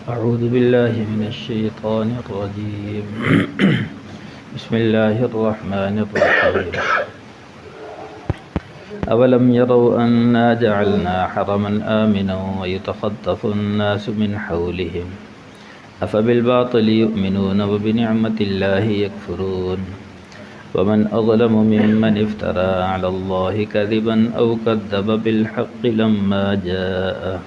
أعوذ بالله من الشيطان الرجيم بسم الله الرحمن الرحيم أولم يروا أنا جعلنا حرما آمنا ويتخطف الناس من حولهم أفبالباطل يؤمنون وبنعمة الله يكفرون ومن أظلم ممن افترى على الله كذبا أو كذب بالحق لما جاءه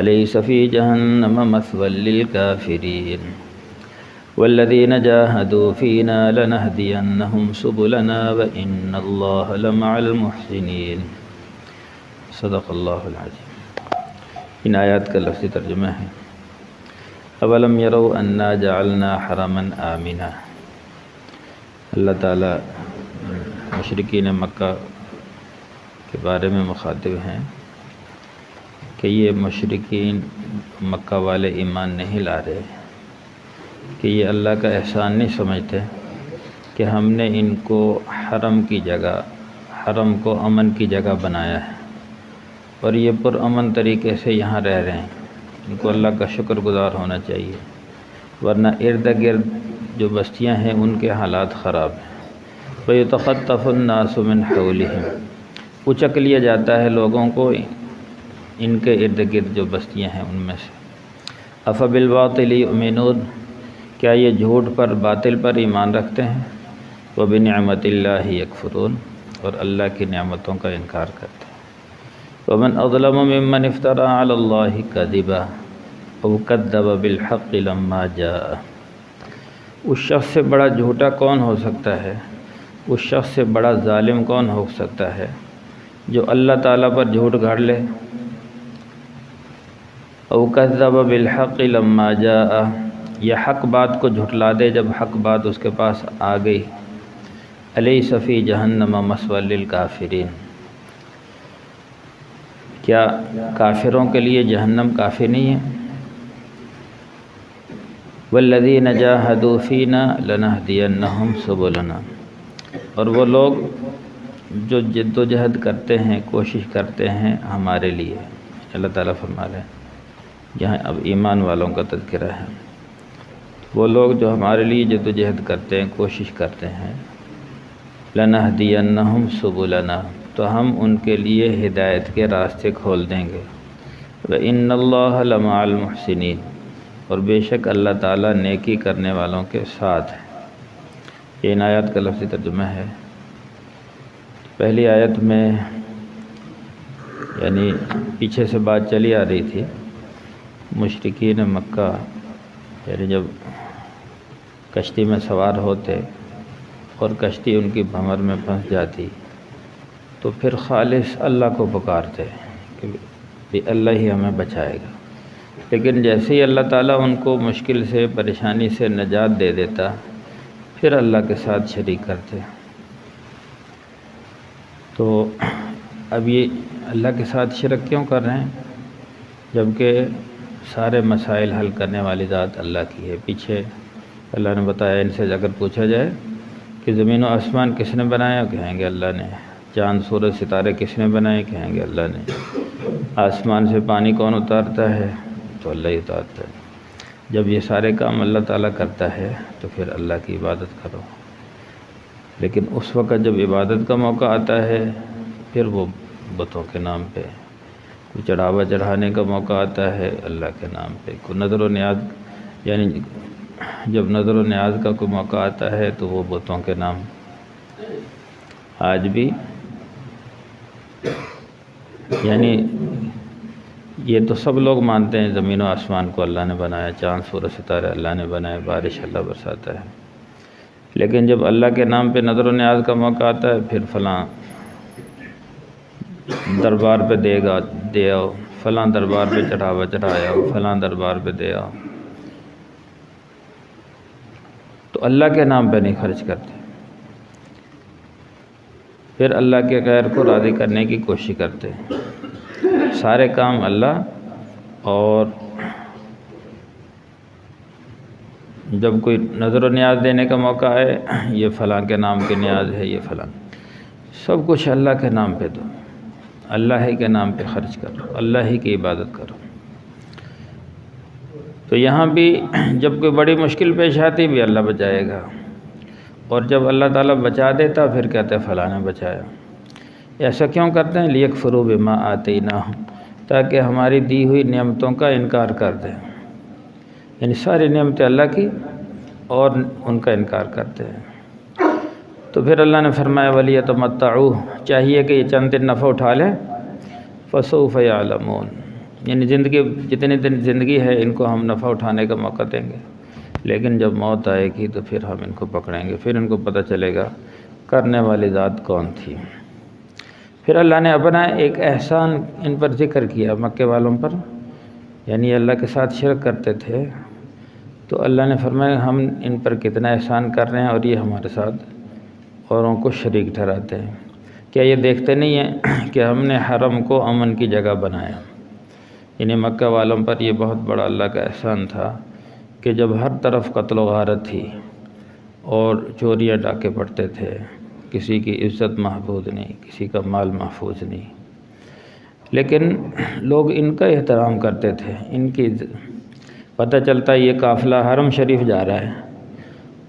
أليس في جهنم مثوى للكافرين والذين جاهدوا فينا لنهدينهم سبلنا وإن الله لمع المحسنين صدق اللہ العظیم۔ ان آیات کا لفظی ترجمہ ہے اولم یروا انا جعلنا حرما آمنا۔ اللہ تعالیٰ مشرکین مکہ کے بارے میں مخاطب ہیں کہ یہ مشرکین مکہ والے ایمان نہیں لا رہے، کہ یہ اللہ کا احسان نہیں سمجھتے کہ ہم نے ان کو حرم کی جگہ، حرم کو امن کی جگہ بنایا ہے اور یہ پرامن طریقے سے یہاں رہ رہے ہیں۔ ان کو اللہ کا شکر گزار ہونا چاہیے، ورنہ ارد گرد جو بستیاں ہیں ان کے حالات خراب ہیں۔ وَيُتَخَطَّفُ النَّاسُ مِنْ حَوْلِهِمْ، اچک لیا جاتا ہے لوگوں کو ان کے ارد گرد جو بستیاں ہیں ان میں سے۔ أَفَبِالْبَاطِلِ يُؤْمِنُونَ، کیا یہ جھوٹ پر، باطل پر ایمان رکھتے ہیں؟ وَبِنِعْمَةِ اللَّهِ يَكْفُرُونَ، اور اللہ کی نعمتوں کا انکار کرتے ہیں۔ وَمَنْ أَظْلَمُ مِمَّنِ افْتَرَى عَلَى اللَّهِ كَذِبًا أَوْ كَذَّبَ بِالْحَقِّ لَمَّا جَاءَهُ، اس شخص سے بڑا جھوٹا کون ہو سکتا ہے، اس شخص سے بڑا ظالم کون ہو سکتا ہے جو اللہ تعالیٰ پر جھوٹ گھڑ لے۔ او کذب بالحق لما جاء، یہ حق بات کو جھٹلا دے جب حق بات اس کے پاس آ گئی۔ الیس فی جہنم مثوی للکافرین، کیا کافروں کے لیے جہنم کافی نہیں ہے؟ والذین جاہدوا فینا لنہدینہم سبلنا، اور وہ لوگ جو جد و جہد کرتے ہیں، کوشش کرتے ہیں ہمارے لیے۔ اللہ تعالیٰ فرما رہے ہیں، یہاں اب ایمان والوں کا تذکرہ ہے، وہ لوگ جو ہمارے لیے جد و جہد کرتے ہیں، کوشش کرتے ہیں۔ لنہدینہم سبلنا، تو ہم ان کے لیے ہدایت کے راستے کھول دیں گے۔ وَإِنَّ اللَّهَ لَمَعَ الْمُحْسِنِينَ، اور بے شک اللہ تعالیٰ نیکی کرنے والوں کے ساتھ ہے۔ یہ ان آیات کا لفظی ترجمہ ہے۔ پہلی آیت میں یعنی پیچھے سے بات چلی آ رہی تھی، مشرکین مکہ یعنی جب کشتی میں سوار ہوتے اور کشتی ان کی بھنور میں پھنس جاتی تو پھر خالص اللہ کو پکارتے کہ بھی اللہ ہی ہمیں بچائے گا، لیکن جیسے ہی اللہ تعالیٰ ان کو مشکل سے، پریشانی سے نجات دے دیتا، پھر اللہ کے ساتھ شریک کرتے۔ تو اب یہ اللہ کے ساتھ شرک کیوں کر رہے ہیں جبکہ سارے مسائل حل کرنے والی ذات اللہ کی ہے؟ پیچھے اللہ نے بتایا، ان سے اگر پوچھا جائے کہ زمین و آسمان کس نے بنایا، کہیں گے اللہ نے۔ چاند سورج ستارے کس نے بنائے، کہیں گے اللہ نے۔ آسمان سے پانی کون اتارتا ہے، تو اللہ ہی اتارتا ہے۔ جب یہ سارے کام اللہ تعالیٰ کرتا ہے تو پھر اللہ کی عبادت کرو، لیکن اس وقت جب عبادت کا موقع آتا ہے پھر وہ بتوں کے نام پہ، کوئی چڑھاوا چڑھانے کا موقع آتا ہے اللہ کے نام پہ، کوئی نظر و نیاز، یعنی جب نظر و نیاز کا کوئی موقع آتا ہے تو وہ بتوں کے نام۔ آج بھی یعنی یہ تو سب لوگ مانتے ہیں زمین و آسمان کو اللہ نے بنایا، چاند سورج ستارے اللہ نے بنائے، بارش اللہ برساتا ہے، لیکن جب اللہ کے نام پہ نظر و نیاز کا موقع آتا ہے پھر فلاں دربار پہ دے آؤ، فلاں دربار پہ چڑھاوا چڑھایا ہو، فلاں دربار پہ دے آؤ، تو اللہ کے نام پہ نہیں خرچ کرتے، پھر اللہ کے غیر کو راضی کرنے کی کوشش کرتے ہیں۔ سارے کام اللہ، اور جب کوئی نظر و نیاز دینے کا موقع ہے، یہ فلاں کے نام کے نیاز ہے، یہ فلاں، سب کچھ اللہ کے نام پہ دو، اللہ ہی کے نام پہ خرچ کرو، اللہ ہی کی عبادت کرو۔ تو یہاں بھی جب کوئی بڑی مشکل پیش آتی بھی اللہ بچائے گا، اور جب اللہ تعالیٰ بچا دیتا پھر کہتے ہیں فلاں نے بچایا۔ ایسا کیوں کرتے ہیں؟ لیکفروا بما آتیناہم، تاکہ ہماری دی ہوئی نعمتوں کا انکار کر دیں، یعنی ساری نعمتیں اللہ کی اور ان کا انکار کرتے ہیں۔ تو پھر اللہ نے فرمایا وَلِيَتَمَتَّعُوا، چاہیے کہ یہ چند دن نفع اٹھا لیں، فَسَوْفَ يَعْلَمُونَ، یعنی زندگی جتنے دن زندگی ہے ان کو ہم نفع اٹھانے کا موقع دیں گے، لیکن جب موت آئے گی تو پھر ہم ان کو پکڑیں گے، پھر ان کو پتہ چلے گا کرنے والی ذات کون تھی۔ پھر اللہ نے اپنا ایک احسان ان پر ذکر کیا، مکے والوں پر، یعنی اللہ کے ساتھ شرک کرتے تھے، تو اللہ نے فرمایا ہم ان پر کتنا احسان کر رہے ہیں اور یہ ہمارے ساتھ اوروں کو شریک ٹھہراتے ہیں۔ کیا یہ دیکھتے نہیں ہیں کہ ہم نے حرم کو امن کی جگہ بنایا؟ یعنی مکہ والوں پر یہ بہت بڑا اللہ کا احسان تھا کہ جب ہر طرف قتل و غارت تھی اور چوریاں ڈاکے پڑتے تھے، کسی کی عزت محفوظ نہیں، کسی کا مال محفوظ نہیں، لیکن لوگ ان کا احترام کرتے تھے، ان کی پتہ چلتا یہ قافلہ حرم شریف جا رہا ہے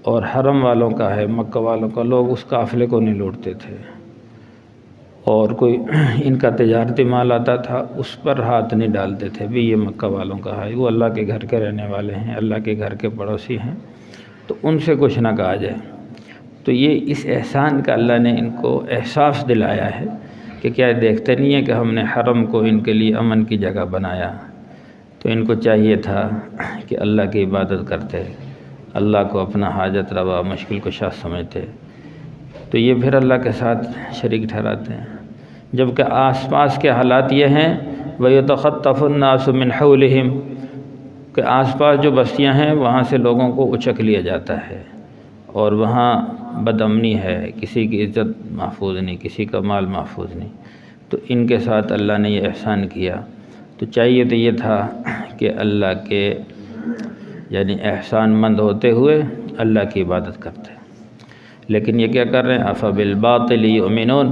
اور حرم والوں کا ہے، مکہ والوں کا، لوگ اس قافلے کو نہیں لوٹتے تھے، اور کوئی ان کا تجارتی مال آتا تھا اس پر ہاتھ نہیں ڈالتے تھے، بھی یہ مکہ والوں کا ہے، وہ اللہ کے گھر کے رہنے والے ہیں، اللہ کے گھر کے پڑوسی ہیں، تو ان سے کچھ نہ کہا جائے۔ تو یہ اس احسان کا اللہ نے ان کو احساس دلایا ہے کہ کیا دیکھتے نہیں ہیں کہ ہم نے حرم کو ان کے لیے امن کی جگہ بنایا، تو ان کو چاہیے تھا کہ اللہ کی عبادت کرتے، اللہ کو اپنا حاجت روا مشکل کشا سمجھتے، تو یہ پھر اللہ کے ساتھ شریک ٹھہراتے ہیں، جبکہ آس پاس کے حالات یہ ہیں وَيَتَخَطَّفُ النَّاسُ مِنْ حَوْلِهِمْ، کہ آس پاس جو بستیاں ہیں وہاں سے لوگوں کو اچک لیا جاتا ہے، اور وہاں بد امنی ہے، کسی کی عزت محفوظ نہیں، کسی کا مال محفوظ نہیں، تو ان کے ساتھ اللہ نے یہ احسان کیا۔ تو چاہیے تو یہ تھا کہ اللہ کے یعنی احسان مند ہوتے ہوئے اللہ کی عبادت کرتے، لیکن یہ کیا کر رہے ہیں؟ أَفَبِالْبَاطِلِ يُؤْمِنُونَ،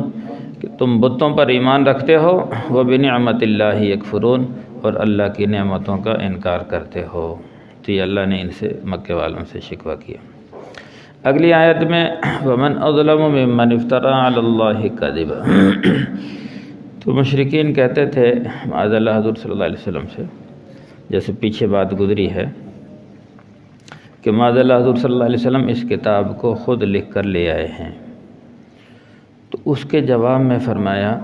کہ تم بتوں پر ایمان رکھتے ہو، وَبِنِعْمَةِ اللَّهِ يَكْفُرُونَ، اور اللہ کی نعمتوں کا انکار کرتے ہو۔ تو یہ اللہ نے ان سے مکے والوں سے شکوہ کیا۔ اگلی آیت میں وَمَنْ أَظْلَمُ مِمَّنِ افْتَرَىٰ عَلَى اللَّهِ كَذِبًا، تو مشرکین کہتے تھے معاذ اللہ حضور صلی اللہ علیہ وسلم سے، جیسے پیچھے بات گزری ہے کہ معاذ اللہ حضور صلی اللہ علیہ وسلم اس کتاب کو خود لکھ کر لے آئے ہیں، تو اس کے جواب میں فرمایا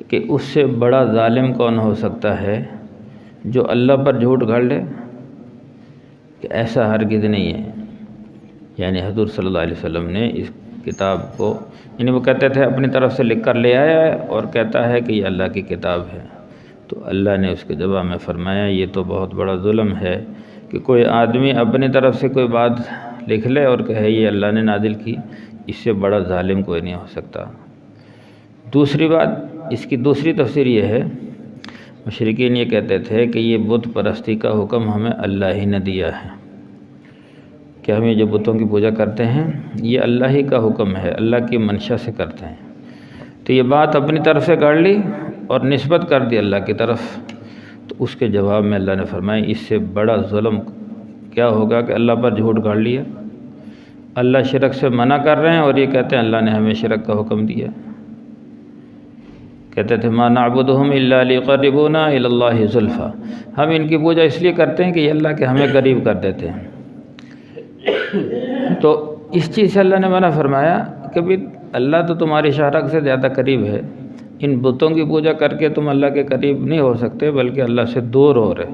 کہ اس سے بڑا ظالم کون ہو سکتا ہے جو اللہ پر جھوٹ گھڑ لے، کہ ایسا ہرگز نہیں ہے۔ یعنی حضور صلی اللہ علیہ وسلم نے اس کتاب کو، یعنی وہ کہتے تھے اپنی طرف سے لکھ کر لے آیا ہے اور کہتا ہے کہ یہ اللہ کی کتاب ہے، تو اللہ نے اس کے جواب میں فرمایا یہ تو بہت بڑا ظلم ہے کہ کوئی آدمی اپنی طرف سے کوئی بات لکھ لے اور کہے یہ اللہ نے نازل کی، اس سے بڑا ظالم کوئی نہیں ہو سکتا۔ دوسری بات، اس کی دوسری تفسیر یہ ہے، مشرکین یہ کہتے تھے کہ یہ بت پرستی کا حکم ہمیں اللہ ہی نے دیا ہے، کہ ہم یہ جو بتوں کی پوجا کرتے ہیں یہ اللہ ہی کا حکم ہے، اللہ کی منشا سے کرتے ہیں، تو یہ بات اپنی طرف سے کر لی اور نسبت کر دی اللہ کی طرف، تو اس کے جواب میں اللہ نے فرمایا اس سے بڑا ظلم کیا ہوگا کہ اللہ پر جھوٹ گھڑ لیا۔ اللہ شرک سے منع کر رہے ہیں اور یہ کہتے ہیں اللہ نے ہمیں شرک کا حکم دیا۔ کہتے تھے ما نعبدہم الا لیقربونا الی اللہ زلفیٰ، ہم ان کی پوجا اس لیے کرتے ہیں کہ یہ اللہ کے ہمیں قریب کر دیتے ہیں۔ تو اس چیز سے اللہ نے منع فرمایا کہ بھی اللہ تو تمہاری شہرت سے زیادہ قریب ہے، ان بتوں کی پوجا کر کے تم اللہ کے قریب نہیں ہو سکتے، بلکہ اللہ سے دور ہو رہے،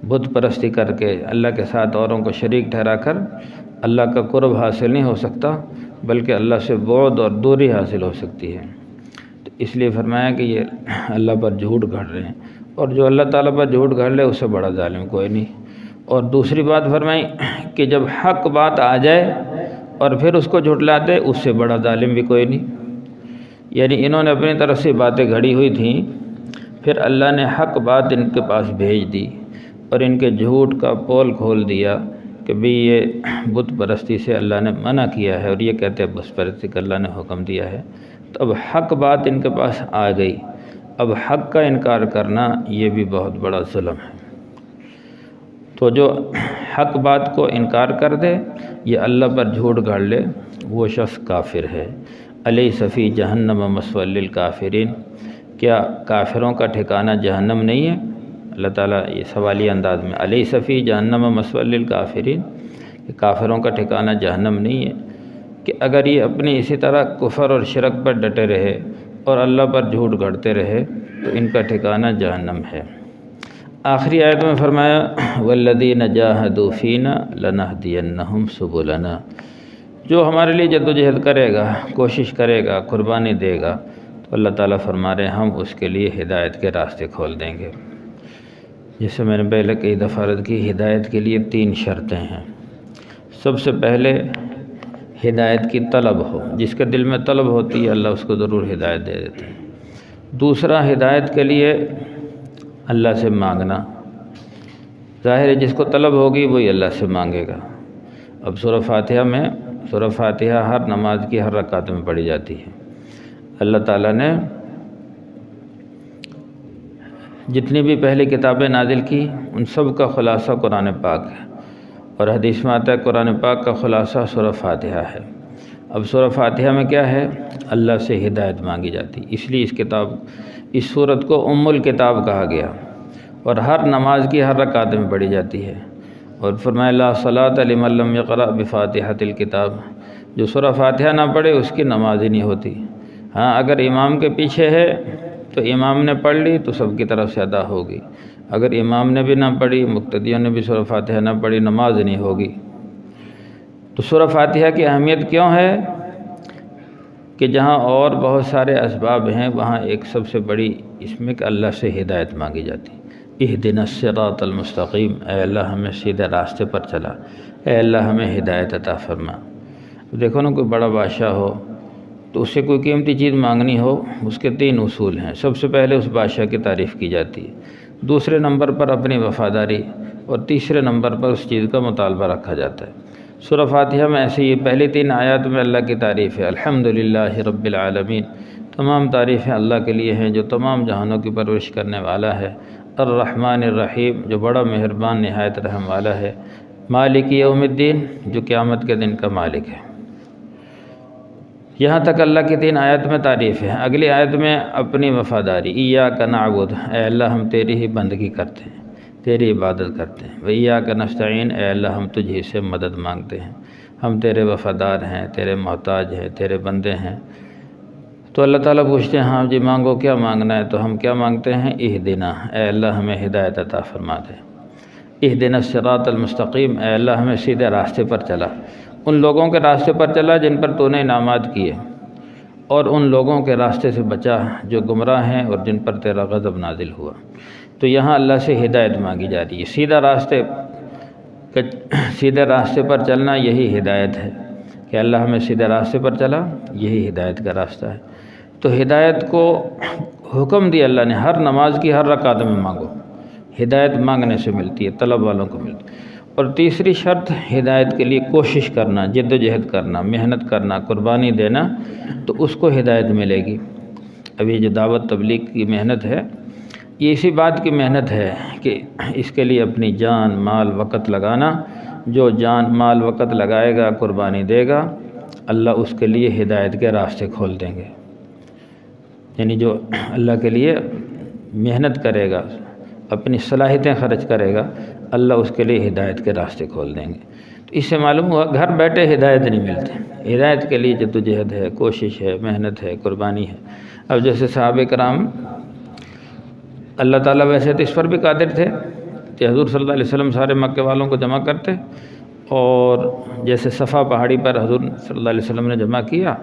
بت پرستی کر کے اللہ کے ساتھ اوروں کو شریک ٹھہرا کر اللہ کا قرب حاصل نہیں ہو سکتا، بلکہ اللہ سے بعد اور دوری حاصل ہو سکتی ہے۔ تو اس لیے فرمایا کہ یہ اللہ پر جھوٹ گھڑ رہے ہیں، اور جو اللہ تعالیٰ پر جھوٹ گھڑ لے اس سے بڑا ظالم کوئی نہیں۔ اور دوسری بات فرمائی کہ جب حق بات آ جائے اور پھر اس کو جھٹلاتے اس سے بڑا ظالم بھی کوئی نہیں۔ یعنی انہوں نے اپنی طرف سے باتیں گھڑی ہوئی تھیں، پھر اللہ نے حق بات ان کے پاس بھیج دی اور ان کے جھوٹ کا پول کھول دیا کہ بھی یہ بت پرستی سے اللہ نے منع کیا ہے اور یہ کہتے ہیں بت پرستی کا اللہ نے حکم دیا ہے۔ تو اب حق بات ان کے پاس آ گئی، اب حق کا انکار کرنا یہ بھی بہت بڑا ظلم ہے۔ تو جو حق بات کو انکار کر دے یا اللہ پر جھوٹ گھڑ لے وہ شخص کافر ہے۔ الیس فی جہنم مثوی للکافرین، کیا کافروں کا ٹھکانہ جہنم نہیں ہے؟ اللہ تعالیٰ یہ سوالیہ انداز میں الیس فی جہنم مثوی للکافرین، کہ کافروں کا ٹھکانہ جہنم نہیں ہے، کہ اگر یہ اپنی اسی طرح کفر اور شرک پر ڈٹے رہے اور اللہ پر جھوٹ گھڑتے رہے تو ان کا ٹھکانہ جہنم ہے۔ آخری آیت میں فرمایا والذین جاہدوا فینا لنہدینہم سبلنا، جو ہمارے لیے جد و جہد کرے گا، کوشش کرے گا، قربانی دے گا، تو اللہ تعالیٰ فرما رہے ہیں ہم اس کے لیے ہدایت کے راستے کھول دیں گے۔ جیسے میں نے پہلے کئی دفعہ عرض کی، ہدایت کے لیے 3 شرطیں ہیں۔ سب سے پہلے ہدایت کی طلب ہو، جس کے دل میں طلب ہوتی ہے اللہ اس کو ضرور ہدایت دے دیتے ہیں۔ دوسرا، ہدایت کے لیے اللہ سے مانگنا، ظاہر ہے جس کو طلب ہوگی وہی اللہ سے مانگے گا۔ اب سورہ فاتحہ ہر نماز کی ہر رکعت میں پڑھی جاتی ہے۔ اللہ تعالیٰ نے جتنی بھی پہلی کتابیں نازل کی ان سب کا خلاصہ قرآن پاک ہے، اور حدیث میں آتا ہے قرآن پاک کا خلاصہ سورہ فاتحہ ہے۔ اب سورہ فاتحہ میں کیا ہے؟ اللہ سے ہدایت مانگی جاتی، اس لیے اس سورت کو ام الکتاب کہا گیا، اور ہر نماز کی ہر رکعت میں پڑھی جاتی ہے۔ اور فرمایا لا صلاۃ لمن لم یقرأ بفاتحۃ الکتاب، جو سورہ فاتحہ نہ پڑھے اس کی نماز ہی نہیں ہوتی۔ ہاں اگر امام کے پیچھے ہے تو امام نے پڑھ لی تو سب کی طرف سے ادا ہوگی، اگر امام نے بھی نہ پڑھی، مقتدیوں نے بھی سورہ فاتحہ نہ پڑھی، نماز نہیں ہوگی۔ تو سورہ فاتحہ کی اہمیت کیوں ہے کہ جہاں اور بہت سارے اسباب ہیں وہاں ایک سب سے بڑی اس میں کہ اللہ سے ہدایت مانگی جاتی۔ اہدنا الصراط المستقیم، اے اللہ ہمیں سیدھے راستے پر چلا، اے اللہ ہمیں ہدایت عطا فرما۔ دیکھو نا، کوئی بڑا بادشاہ ہو تو اس سے کوئی قیمتی چیز مانگنی ہو، اس کے 3 اصول ہیں۔ سب سے پہلے اس بادشاہ کی تعریف کی جاتی ہے، دوسرے نمبر پر اپنی وفاداری، اور تیسرے نمبر پر اس چیز کا مطالبہ رکھا جاتا ہے۔ سورہ فاتحہ میں ایسے ہی پہلی 3 آیات میں اللہ کی تعریف ہے، الحمدللہ رب العالمین، تمام تعریفیں اللہ کے لیے ہیں جو تمام جہانوں کی پرورش کرنے والا ہے، الرحمن الرحیم، جو بڑا مہربان نہایت رحم والا ہے، مالک یوم الدین، جو قیامت کے دن کا مالک ہے۔ یہاں تک اللہ کی 3 آیت میں تعریف ہے۔ اگلی آیت میں اپنی وفاداری، ایاک نعبد، اے اللہ ہم تیری ہی بندگی کرتے ہیں، تیری عبادت کرتے ہیں، وایاک نستعین، اے اللہ ہم تجھ ہی سے مدد مانگتے ہیں، ہم تیرے وفادار ہیں، تیرے محتاج ہیں، تیرے بندے ہیں۔ تو اللہ تعالیٰ پوچھتے ہیں ہاں جی مانگو، کیا مانگنا ہے؟ تو ہم کیا مانگتے ہیں؟ اہدنا، اے اللہ ہمیں ہدایت عطا فرما دے، اہدنا الصراط المستقیم، اے اللہ ہمیں سیدھے راستے پر چلا، ان لوگوں کے راستے پر چلا جن پر تو نے انعامات کیے، اور ان لوگوں کے راستے سے بچا جو گمراہ ہیں اور جن پر تیرا غضب نازل ہوا۔ تو یہاں اللہ سے ہدایت مانگی جا رہی ہے۔ سیدھے راستے پر چلنا یہی ہدایت ہے کہ اللہ ہمیں سیدھے راستے پر چلا، یہی ہدایت کا راستہ ہے۔ تو ہدایت کو حکم دیا اللہ نے، ہر نماز کی ہر رکعت میں مانگو، ہدایت مانگنے سے ملتی ہے، طلب والوں کو ملتی ہے۔ اور تیسری شرط ہدایت کے لیے کوشش کرنا، جد و جہد کرنا، محنت کرنا، قربانی دینا، تو اس کو ہدایت ملے گی۔ ابھی جو دعوت تبلیغ کی محنت ہے یہ اسی بات کی محنت ہے کہ اس کے لیے اپنی جان، مال، وقت لگانا۔ جو جان، مال، وقت لگائے گا، قربانی دے گا، اللہ اس کے لیے ہدایت کے راستے کھول دیں گے۔ یعنی جو اللہ کے لیے محنت کرے گا، اپنی صلاحیتیں خرچ کرے گا، اللہ اس کے لیے ہدایت کے راستے کھول دیں گے۔ تو اس سے معلوم ہوا گھر بیٹھے ہدایت نہیں ملتی، ہدایت کے لیے جد و جہد ہے، کوشش ہے، محنت ہے، قربانی ہے۔ اب جیسے صحابہ کرام، اللہ تعالیٰ ویسے تو اس پر بھی قادر تھے کہ حضور صلی اللہ علیہ وسلم سارے مکے والوں کو جمع کرتے، اور جیسے صفا پہاڑی پر حضور صلی اللہ علیہ وسلم نے جمع کیا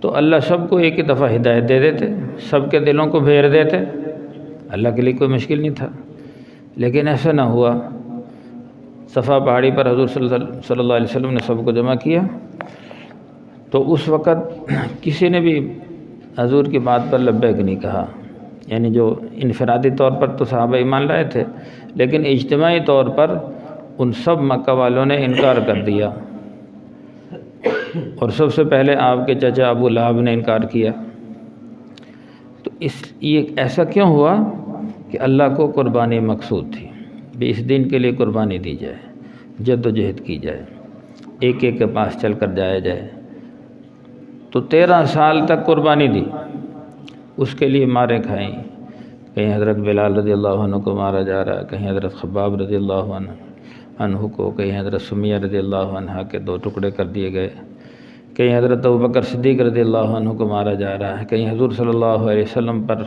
تو اللہ سب کو ایک ہی دفعہ ہدایت دے دیتے، سب کے دلوں کو پھیر دیتے، اللہ کے لیے کوئی مشکل نہیں تھا۔ لیکن ایسا نہ ہوا، صفا پہاڑی پر حضور صلی اللہ علیہ وسلم نے سب کو جمع کیا تو اس وقت کسی نے بھی حضور کی بات پر لبیک نہیں کہا۔ یعنی جو انفرادی طور پر تو صحابہ ایمان لائے تھے، لیکن اجتماعی طور پر ان سب مکہ والوں نے انکار کر دیا، اور سب سے پہلے آپ کے چچا ابو لہب نے انکار کیا۔ تو یہ ایسا کیوں ہوا کہ اللہ کو قربانی مقصود تھی، بھی اس دین کے لیے قربانی دی جائے، جد و جہد کی جائے، ایک ایک کے پاس چل کر جایا جائے۔ تو 13 سال تک قربانی دی، اس کے لیے مارے کھائیں، کہیں حضرت بلال رضی اللہ عنہ کو مارا جا رہا ہے، کہیں حضرت خباب رضی اللہ عنہ کو، کہیں حضرت سمیہ رضی اللہ عنہ کے 2 ٹکڑے کر دیے گئے، کہیں حضرت ابوبکر صدیق رضی اللہ عنہ کو مارا جا رہا ہے، کہیں حضور صلی اللہ علیہ وسلم پر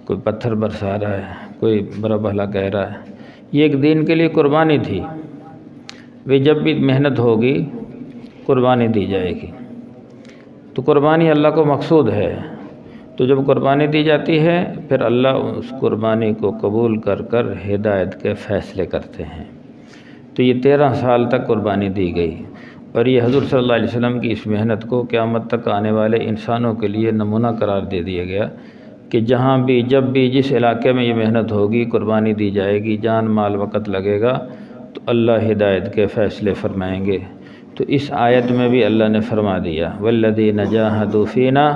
کوئی پتھر برسا رہا ہے، کوئی برا بھلا کہہ رہا ہے۔ یہ ایک دین کے لیے قربانی تھی، وہ جب بھی محنت ہوگی قربانی دی جائے گی۔ تو قربانی اللہ کو مقصود ہے، تو جب قربانی دی جاتی ہے پھر اللہ اس قربانی کو قبول کر کر ہدایت کے فیصلے کرتے ہیں۔ تو یہ 13 سال تک قربانی دی گئی، اور یہ حضور صلی اللہ علیہ وسلم کی اس محنت کو قیامت تک آنے والے انسانوں کے لیے نمونہ قرار دے دیا گیا کہ جہاں بھی جب بھی جس علاقے میں یہ محنت ہوگی، قربانی دی جائے گی، جان مال وقت لگے گا، تو اللہ ہدایت کے فیصلے فرمائیں گے۔ تو اس آیت میں بھی اللہ نے فرما دیا والذین جاہدوا فینا،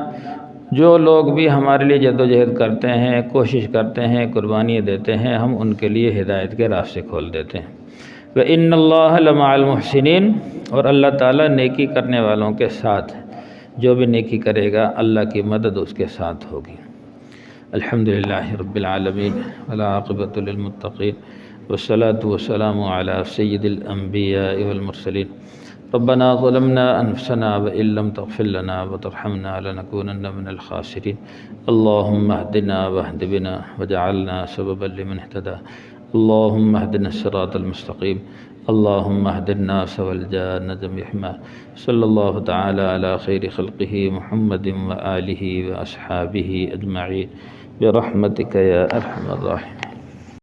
جو لوگ بھی ہمارے لیے جد و جہد کرتے ہیں، کوشش کرتے ہیں، قربانی دیتے ہیں، ہم ان کے لیے ہدایت کے راستے کھول دیتے ہیں۔ وَإِنَّ اللَّهَ لَمَعَ الْمُحْسِنِينَ، اور اللہ تعالیٰ نیکی کرنے والوں کے ساتھ ہے، جو بھی نیکی کرے گا اللہ کی مدد اس کے ساتھ ہوگی۔ الحمدللہ رب العالمین والعاقبۃ للمتقین والصلاة والسلام علی سید الانبیاء والمرسلین۔ ربنا ظلمنا انفسنا وإن لم تغفر لنا وترحمنا لنكونن من الخاسرين۔ اللهم اهدنا واهد بنا واجعلنا سببا لمن اهتدى۔ اللهم اهدنا الصراط المستقيم، اللهم اهد الناس والجان جميعا۔ صلی اللہ تعالی علی خیر خلقہ محمد وآلہ وأصحابہ اجمعین برحمتک یا ارحم الراحمین۔